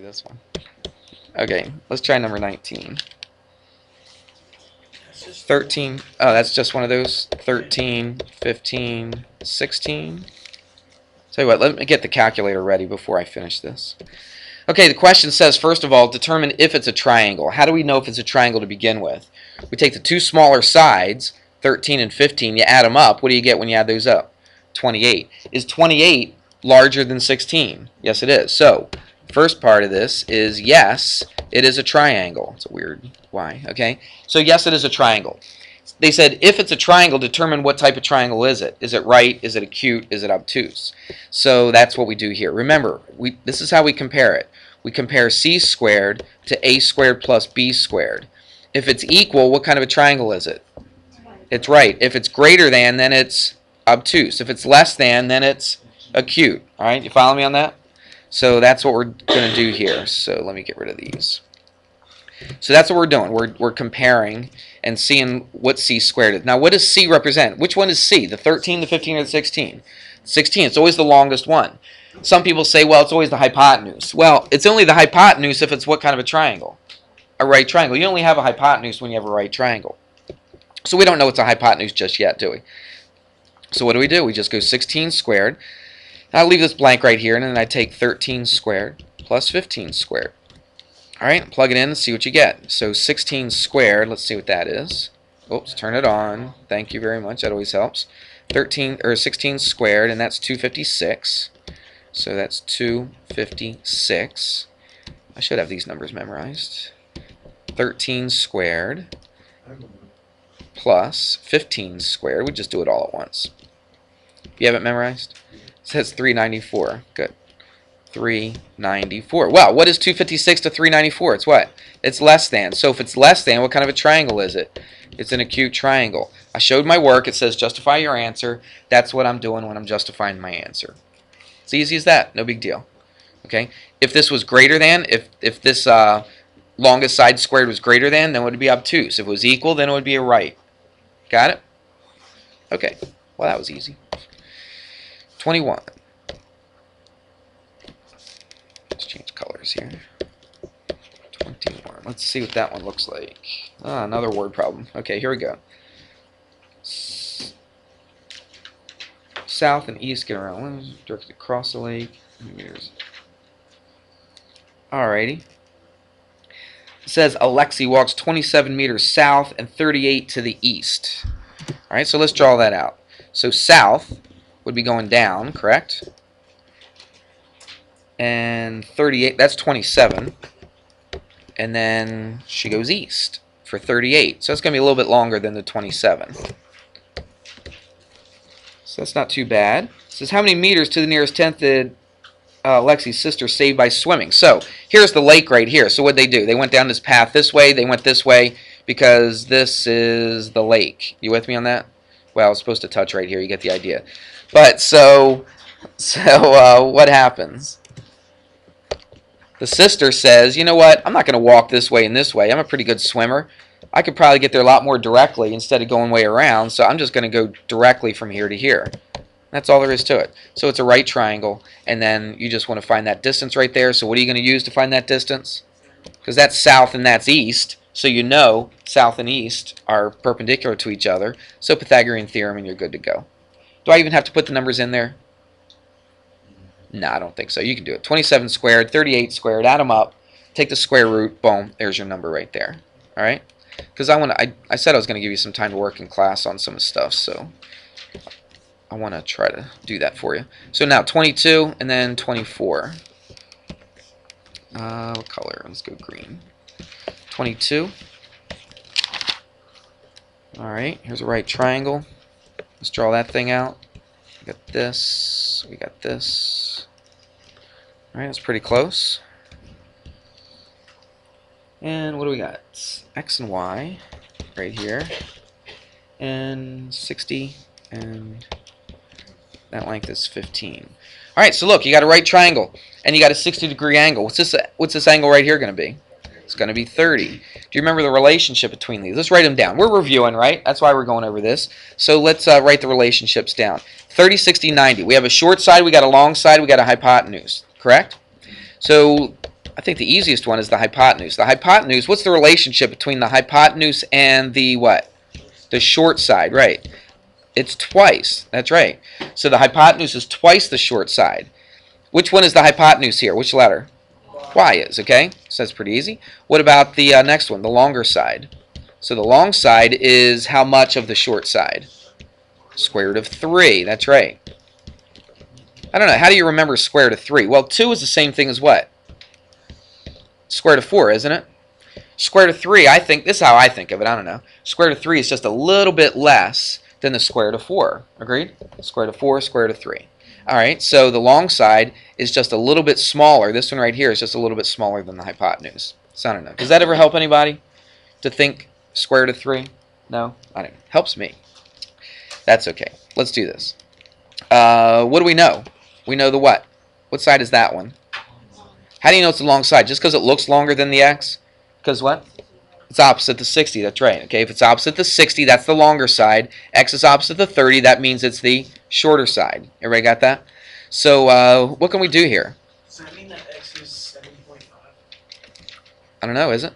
do this one. Okay, let's try number 19. 13. Oh, that's just one of those. 13, 15, 16. Tell you what, let me get the calculator ready before I finish this. Okay, the question says, first of all, determine if it's a triangle. How do we know if it's a triangle to begin with? We take the two smaller sides, 13 and 15, you add them up. What do you get when you add those up? 28. Is 28 larger than 16? Yes, it is. So, first part of this is yes, it is a triangle. It's a weird why, okay? So, yes, it is a triangle. They said, if it's a triangle, determine what type of triangle is it. Is it right? Is it acute? Is it obtuse? So that's what we do here. Remember, this is how we compare it. We compare c squared to a squared plus b squared. If it's equal, what kind of a triangle is it? It's right. If it's greater than, then it's obtuse. If it's less than, then it's acute. All right, you follow me on that? So that's what we're going to do here. So let me get rid of these. So that's what we're doing. We're comparing and seeing what c squared is. Now, what does c represent? Which one is c? The 13, the 15, or the 16? 16. It's always the longest one. Some people say, well, it's always the hypotenuse. Well, it's only the hypotenuse if it's what kind of a triangle? A right triangle. You only have a hypotenuse when you have a right triangle. So we don't know it's a hypotenuse just yet, do we? So what do? We just go 16 squared. I'll leave this blank right here, and then I take 13 squared plus 15 squared. All right, plug it in and see what you get. So 16 squared, let's see what that is. Oops, turn it on. Thank you very much. That always helps. 16 squared, and that's 256. So that's 256. I should have these numbers memorized. 13 squared plus 15 squared. We just do it all at once. You have it memorized? It says 394. Good. 394. Well, what is 256 to 394? It's what? It's less than. So if it's less than, what kind of a triangle is it? It's an acute triangle. I showed my work. It says justify your answer. That's what I'm doing when I'm justifying my answer. It's easy as that. No big deal. Okay? If this was greater than, if this longest side squared was greater than, then it would be obtuse. If it was equal, then it would be a right. Got it? Okay. Well, that was easy. 21. Let's change colors here. 21. Let's see what that one looks like. Ah, another word problem. Okay, here we go. South and east get around. Directly across the lake. Alrighty. It says Alexi walks 27 meters south and 38 to the east. Alright, so let's draw that out. So south would be going down, correct? And 38, that's 27. And then she goes east for 38. So it's going to be a little bit longer than the 27. So that's not too bad. It says, how many meters to the nearest tenth did Lexi's sister save by swimming? So here's the lake right here. So what did they do? They went down this path this way. They went this way because this is the lake. You with me on that? Well, it's supposed to touch right here. You get the idea. But so what happens? The sister says, you know what? I'm not going to walk this way and this way. I'm a pretty good swimmer. I could probably get there a lot more directly instead of going way around, so I'm just going to go directly from here to here. That's all there is to it. So it's a right triangle, and then you just want to find that distance right there. So what are you going to use to find that distance? Because that's south and that's east, so you know south and east are perpendicular to each other. So Pythagorean theorem, and you're good to go. Do I even have to put the numbers in there? No, I don't think so. You can do it. 27 squared, 38 squared, add them up, take the square root, boom, there's your number right there. All right? Because I said I was going to give you some time to work in class on some stuff, so I want to try to do that for you. So now 22 and then 24. What color? Let's go green. 22. All right, here's a right triangle. Let's draw that thing out. We got this. We got this. All right, that's pretty close. And what do we got? X and Y right here. And 60. And that length is 15. All right, so look, you got a right triangle. And you got a 60-degree angle. What's this angle right here going to be? It's going to be 30. Do you remember the relationship between these? Let's write them down. We're reviewing, right? That's why we're going over this. So let's write the relationships down. 30, 60, 90. We have a short side, we got a long side, we got a hypotenuse. Correct? So I think the easiest one is the hypotenuse. The hypotenuse, what's the relationship between the hypotenuse and the what? The short side, right. It's twice. That's right. So the hypotenuse is twice the short side. Which one is the hypotenuse here? Which letter? Y is, okay? So that's pretty easy. What about the next one, the longer side? So the long side is how much of the short side? Square root of 3. That's right. I don't know. How do you remember square root of 3? Well, 2 is the same thing as what? Square root of 4, isn't it? Square root of 3, I think, this is how I think of it, I don't know. Square root of 3 is just a little bit less than the square root of 4. Agreed? Square root of 4, square root of 3. Alright, so the long side is just a little bit smaller. This one right here is just a little bit smaller than the hypotenuse. So I don't know. Does that ever help anybody to think square root of 3? No? I don't know. Helps me. That's okay. Let's do this. What do we know? We know the what? What side is that one? How do you know it's the long side? Just because it looks longer than the x? Because what? It's opposite the 60. That's right. Okay, if it's opposite the 60, that's the longer side. X is opposite the 30. That means it's the shorter side. Everybody got that? So what can we do here? Does that mean that x is 7.5? I don't know. Is it?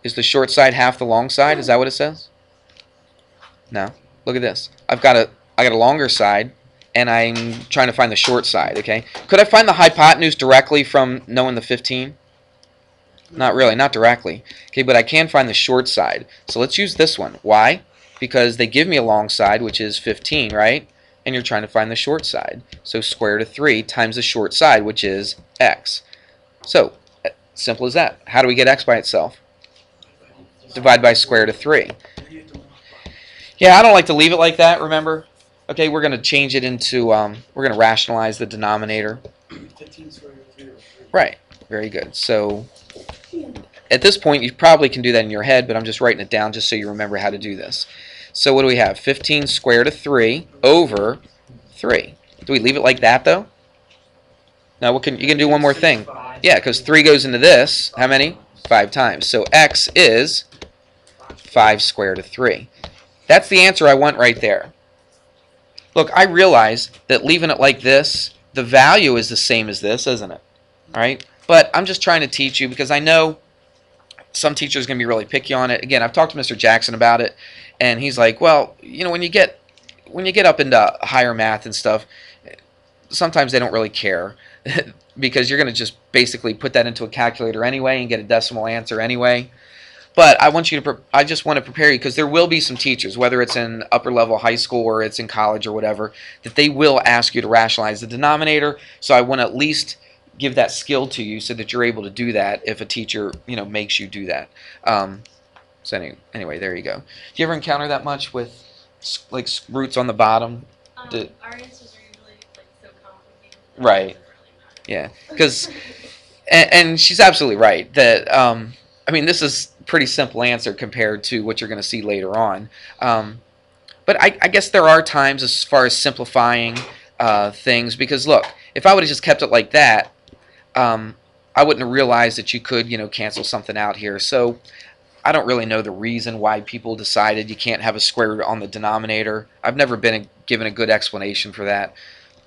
Is the short side half the long side? Is that what it says? No. Look at this. I got a longer side, and I'm trying to find the short side. Okay. Could I find the hypotenuse directly from knowing the 15? Not really, not directly. Okay, but I can find the short side. So let's use this one. Why? Because they give me a long side, which is 15, right? And you're trying to find the short side. So square root of 3 times the short side, which is x. So, simple as that. How do we get x by itself? Divide by square root of 3. Yeah, I don't like to leave it like that, remember? Okay, we're going to change it into, we're going to rationalize the denominator. 15 square root of 3 or 3. Right, very good. So, at this point, you probably can do that in your head, but I'm just writing it down just so you remember how to do this. So what do we have? 15 square root of 3 over 3. Do we leave it like that, though? Now, you can do one more thing. Yeah, because 3 goes into this. How many? 5 times. So x is 5 square root of 3. That's the answer I want right there. Look, I realize that leaving it like this, the value is the same as this, isn't it? All right? But I'm just trying to teach you because I know some teachers are going to be really picky on it. Again, I've talked to Mr. Jackson about it, and he's like, well, you know, when you get up into higher math and stuff, sometimes they don't really care because you're going to just basically put that into a calculator anyway and get a decimal answer anyway. But I just want to prepare you because there will be some teachers, whether it's in upper level high school or it's in college or whatever, that they will ask you to rationalize the denominator. So I want to at least give that skill to you so that you're able to do that if a teacher, you know, makes you do that. So anyway, there you go. Do you ever encounter that much with like roots on the bottom? Our answers are usually like so complicated. Right. Yeah. Because and she's absolutely right that I mean, this is a pretty simple answer compared to what you're going to see later on. But I guess there are times as far as simplifying things because look, if I would have just kept it like that, I wouldn't have realized that you could, you know, cancel something out here. So I don't really know the reason why people decided you can't have a square root on the denominator. I've never been given a good explanation for that,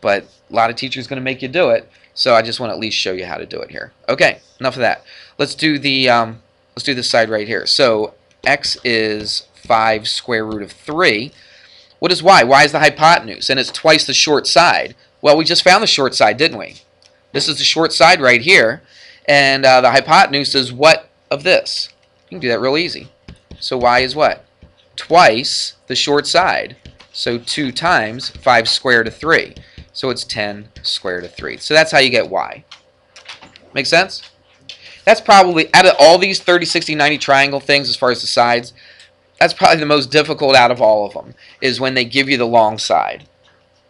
but a lot of teachers are going to make you do it. So I just want to at least show you how to do it here. Okay, enough of that. Let's do this side right here. So x is 5 square root of 3. What is y? Y is the hypotenuse, and it's twice the short side. Well, we just found the short side, didn't we? This is the short side right here, and the hypotenuse is what of this? You can do that real easy. So y is what? Twice the short side. So 2 times 5 square root of 3. So it's 10 square root of 3. So that's how you get y. Make sense? That's probably, out of all these 30, 60, 90 triangle things as far as the sides, that's probably the most difficult out of all of them, is when they give you the long side.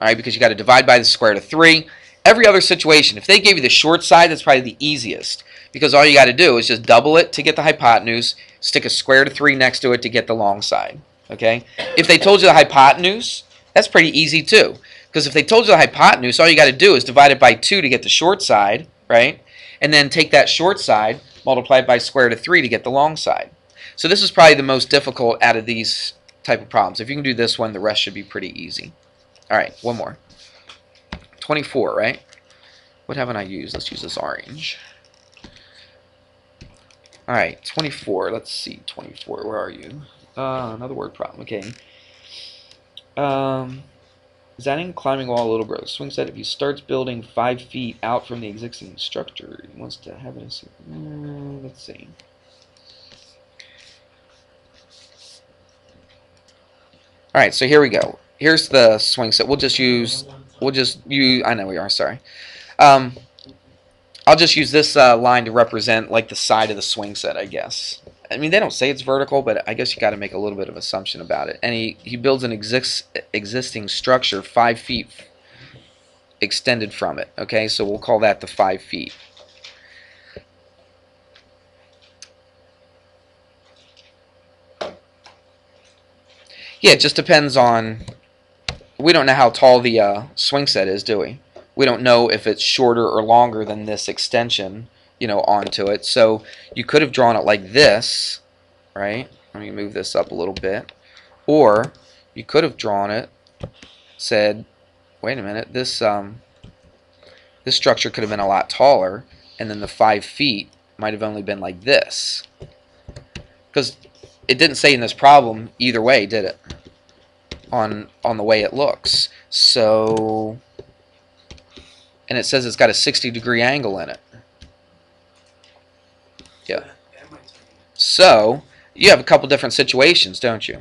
All right, because you got to divide by the square root of 3. Every other situation, if they gave you the short side, that's probably the easiest, because all you got to do is just double it to get the hypotenuse, stick a square root of 3 next to it to get the long side. Okay? If they told you the hypotenuse, that's pretty easy too, because if they told you the hypotenuse, all you got to do is divide it by 2 to get the short side, right? And then take that short side, multiply it by square root of 3 to get the long side. So this is probably the most difficult out of these type of problems. If you can do this one, the rest should be pretty easy. All right, one more. 24, right? What haven't I used? Let's use this orange. Alright, 24. Let's see, 24. Where are you? Another word problem. Okay. Designing climbing wall a little bro. Swing set, if he starts building 5 feet out from the existing structure, he wants to have it. Let's see. Alright, so here we go. Here's the swing set. We'll just use, I know we are, sorry. I'll just use this line to represent like the side of the swing set, I guess. I mean, they don't say it's vertical, but I guess you got to make a little bit of assumption about it. And he builds an existing structure 5 feet extended from it. Okay, so we'll call that the 5 feet. Yeah, it just depends on. We don't know how tall the swing set is, do we? We don't know if it's shorter or longer than this extension, you know, onto it. So you could have drawn it like this, right? Let me move this up a little bit. Or you could have drawn it, said, wait a minute, this structure could have been a lot taller, and then the 5 feet might have only been like this. Because it didn't say in this problem either way, did it? On the way it looks. So, and it says it's got a 60-degree angle in it. Yeah. So, you have a couple different situations, don't you?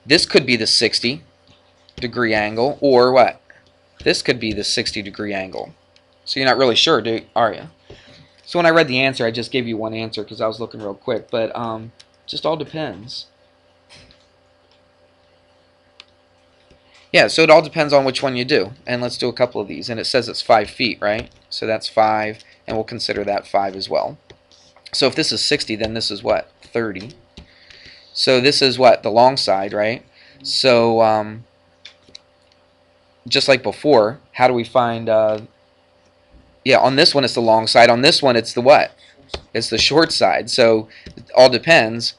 This could be the 60-degree angle, or what? This could be the 60-degree angle. So you're not really sure, are you? So when I read the answer, I just gave you one answer because I was looking real quick, but just all depends. Yeah, so it all depends on which one you do. And let's do a couple of these. And it says it's 5 feet, right? So that's 5, and we'll consider that 5 as well. So if this is 60, then this is what? 30. So this is what? The long side, right? So just like before, how do we find... yeah, on this one it's the long side. On this one it's the what? It's the short side. So it all depends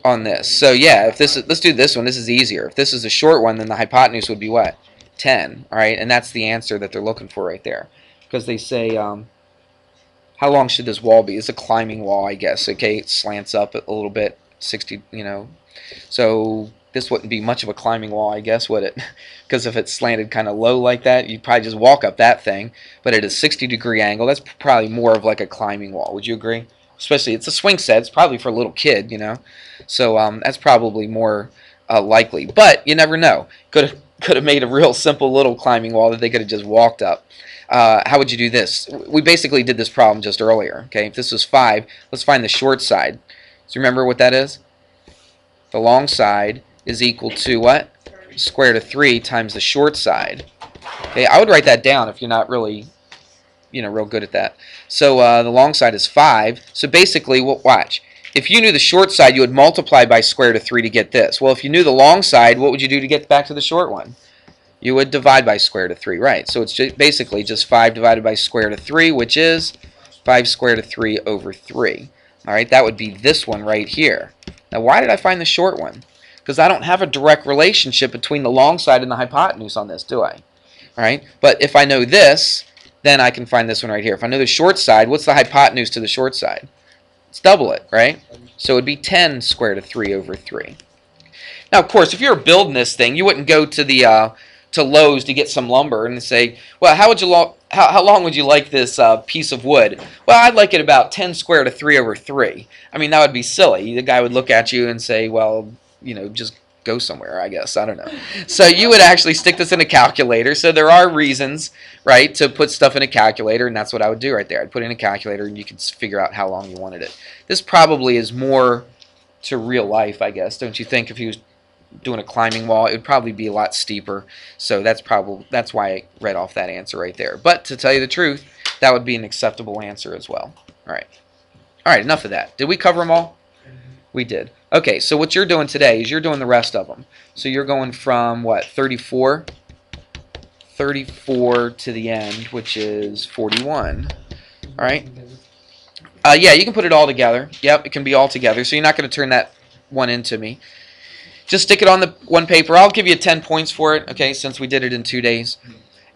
on this. So yeah, if this is, let's do this one. This is easier. If this is a short one, then the hypotenuse would be what? 10. All right, and that's the answer that they're looking for right there. Because they say, how long should this wall be? It's a climbing wall, I guess. Okay, it slants up a little bit, 60, you know. So this wouldn't be much of a climbing wall, I guess, would it? Because if it's slanted kind of low like that, you'd probably just walk up that thing. But at a 60-degree angle, that's probably more of like a climbing wall. Would you agree? Especially, it's a swing set. It's probably for a little kid, you know. So that's probably more likely. But you never know. Could have made a real simple little climbing wall that they could have just walked up. How would you do this? We basically did this problem just earlier. Okay, if this was 5, let's find the short side. So remember what that is? The long side is equal to what? Square root of 3 times the short side. Okay, I would write that down if you're not really, you know, real good at that. So the long side is 5. So basically, watch. If you knew the short side, you would multiply by square root of 3 to get this. Well, if you knew the long side, what would you do to get back to the short one? You would divide by square root of 3, right? So it's basically just 5 divided by square root of 3, which is 5 square root of 3 over 3. All right, that would be this one right here. Now, why did I find the short one? Because I don't have a direct relationship between the long side and the hypotenuse on this, do I? All right, but if I know this, then I can find this one right here. If I know the short side, what's the hypotenuse to the short side? Let's double it, right? So it would be 10 square root of 3 over 3. Now, of course, if you were building this thing, you wouldn't go to the to Lowe's to get some lumber and say, well, how long would you like this piece of wood? Well, I'd like it about 10 square root of 3 over 3. I mean, that would be silly. The guy would look at you and say, well, you know, just go somewhere, I guess. I don't know. So you would actually stick this in a calculator. So there are reasons, right, to put stuff in a calculator, and that's what I would do right there. I'd put it in a calculator, and you could figure out how long you wanted it. This probably is more to real life, I guess. Don't you think? If he was doing a climbing wall, it would probably be a lot steeper. So that's why I read off that answer right there. But to tell you the truth, that would be an acceptable answer as well. All right, enough of that. Did we cover them all? We did. Okay, so what you're doing today is you're doing the rest of them. So you're going from, what, 34? 34 to the end, which is 41. All right? Yeah, you can put it all together. Yep, it can be all together. So you're not going to turn that one into me. Just stick it on the one paper. I'll give you 10 points for it, okay, since we did it in 2 days.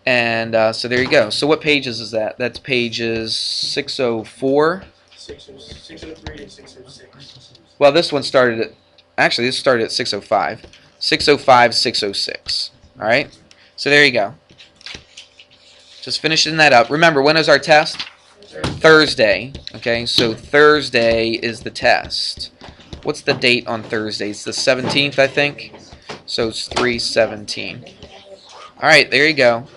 And so there you go. So what pages is that? That's pages 604. 603 and 606. Well, this one started at, actually, this started at 605. 605, 606. All right? So there you go. Just finishing that up. Remember, when is our test? Thursday. Okay, so Thursday is the test. What's the date on Thursday? It's the 17th, I think. So it's 3/17. All right, there you go.